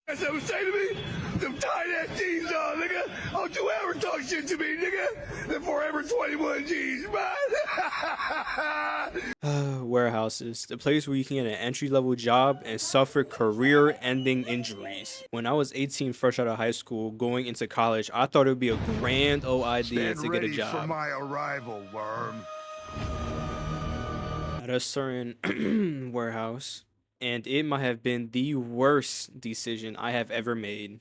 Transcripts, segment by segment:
That's what I'm saying to me? Them tight ass jeans on, nigga. Don't you ever talk shit to me, nigga. The Forever 21 jeans, man. Warehouses, the place where you can get an entry-level job and suffer career-ending injuries. When I was 18, fresh out of high school, going into college, I thought it would be a grand old idea Stand to get a ready for job my arrival, worm. at a certain warehouse, and it might have been the worst decision I have ever made.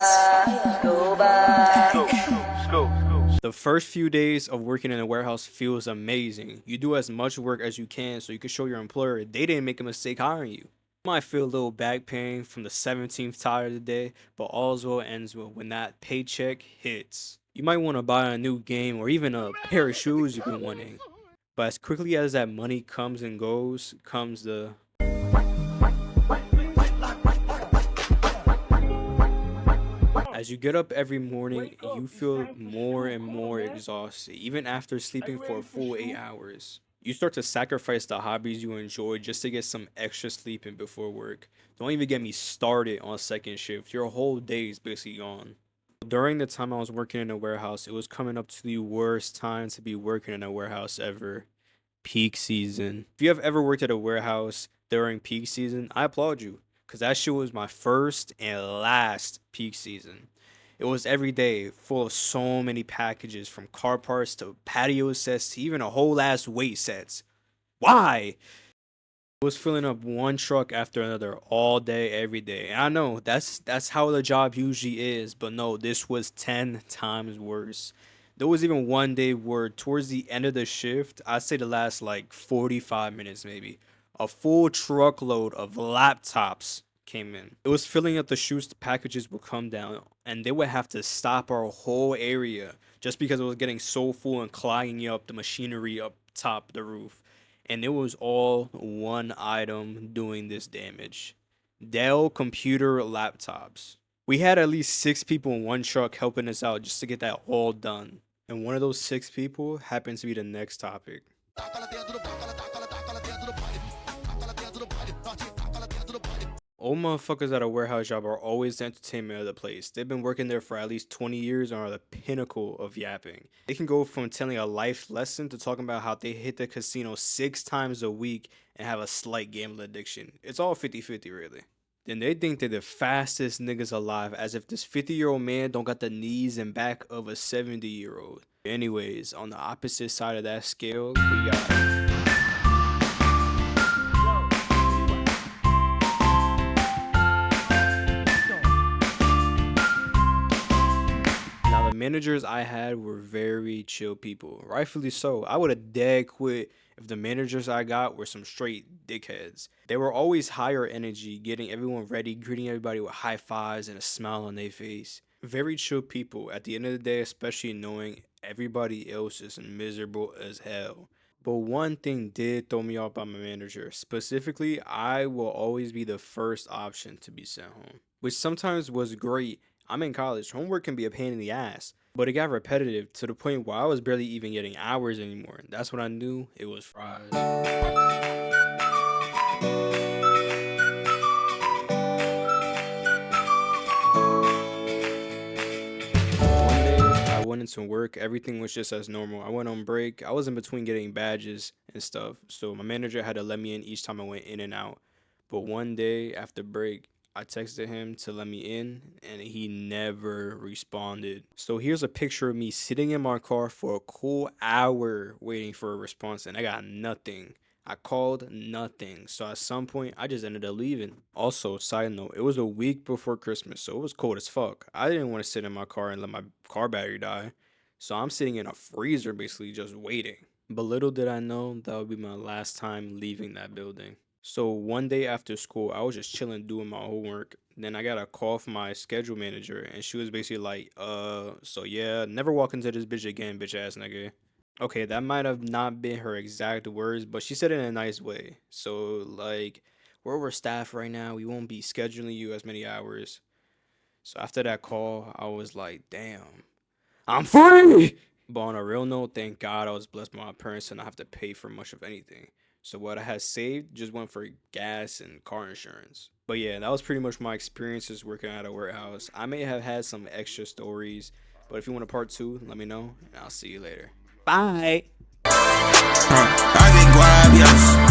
The first few days of working in a warehouse feels amazing. You do as much work as you can so you can show your employer they didn't make a mistake hiring you. You might feel a little back pain from the 17th tire of the day, but all's well ends well when that paycheck hits. You might want to buy a new game or even a pair of shoes you've been wanting. But as quickly as that money comes and goes, comes the as you get up every morning, you feel more and more exhausted, even after sleeping for a full 8 hours. You start to sacrifice the hobbies you enjoy just to get some extra sleep in before work. Don't even get me started on second shift. Your whole day is basically gone. During the time I was working in a warehouse, it was coming up to the worst time to be working in a warehouse ever. Peak season. If you have ever worked at a warehouse during peak season, I applaud you because that shit was my first and last peak season. It was every day full of so many packages from car parts to patio sets to even a whole ass weight sets. Why? It was filling up one truck after another all day, every day. And I know that's how the job usually is, but no, this was 10 times worse. There was even one day where towards the end of the shift, I'd say the last like 45 minutes maybe, a full truckload of laptops came in. It was filling up the chutes the packages would come down, and they would have to stop our whole area just because it was getting so full and clogging up the machinery up top of the roof. And it was all one item doing this damage. Dell computer laptops. We had at least 6 people in one truck helping us out just to get that all done. And one of those 6 people happens to be the next topic. Old motherfuckers at a warehouse job are always the entertainment of the place. They've been working there for at least 20 years and are the pinnacle of yapping. They can go from telling a life lesson to talking about how they hit the casino 6 times a week and have a slight gambling addiction. It's all 50-50 really. Then they think they're the fastest niggas alive, as if this 50-year-old man don't got the knees and back of a 70-year-old. Anyways, on the opposite side of that scale, we got now, the managers I had were very chill people. Rightfully so. I would have dead quit if the managers I got were some straight dickheads. They were always higher energy, getting everyone ready, greeting everybody with high fives and a smile on their face. Very chill people at the end of the day, especially knowing everybody else is miserable as hell. But one thing did throw me off by my manager. Specifically, I will always be the first option to be sent home, which sometimes was great. I'm in college. Homework can be a pain in the ass, but it got repetitive to the point where I was barely even getting hours anymore. That's when I knew it was fries. One day I went into work, everything was just as normal. I went on break. I was in between getting badges and stuff, so my manager had to let me in each time I went in and out. But one day after break, I texted him to let me in and he never responded. So here's a picture of me sitting in my car for a cool hour waiting for a response and I got nothing. I called nothing. So at some point, I just ended up leaving. Also, side note, it was a week before Christmas, so it was cold as fuck. I didn't want to sit in my car and let my car battery die. So I'm sitting in a freezer basically just waiting. But little did I know that would be my last time leaving that building. So one day after school, I was just chilling doing my homework. Then I got a call from my schedule manager, and she was basically like, so yeah, never walk into this bitch again, bitch ass nigga. Okay, that might have not been her exact words, but she said it in a nice way. So, like, we're overstaffed right now. We won't be scheduling you as many hours. So after that call, I was like, damn, I'm free. But on a real note, thank God I was blessed by my parents and I have to pay for much of anything. So what I had saved just went for gas and car insurance. But yeah, that was pretty much my experiences working at a warehouse. I may have had some extra stories, but if you want a part 2, let me know, and I'll see you later. Bye. I been guapias.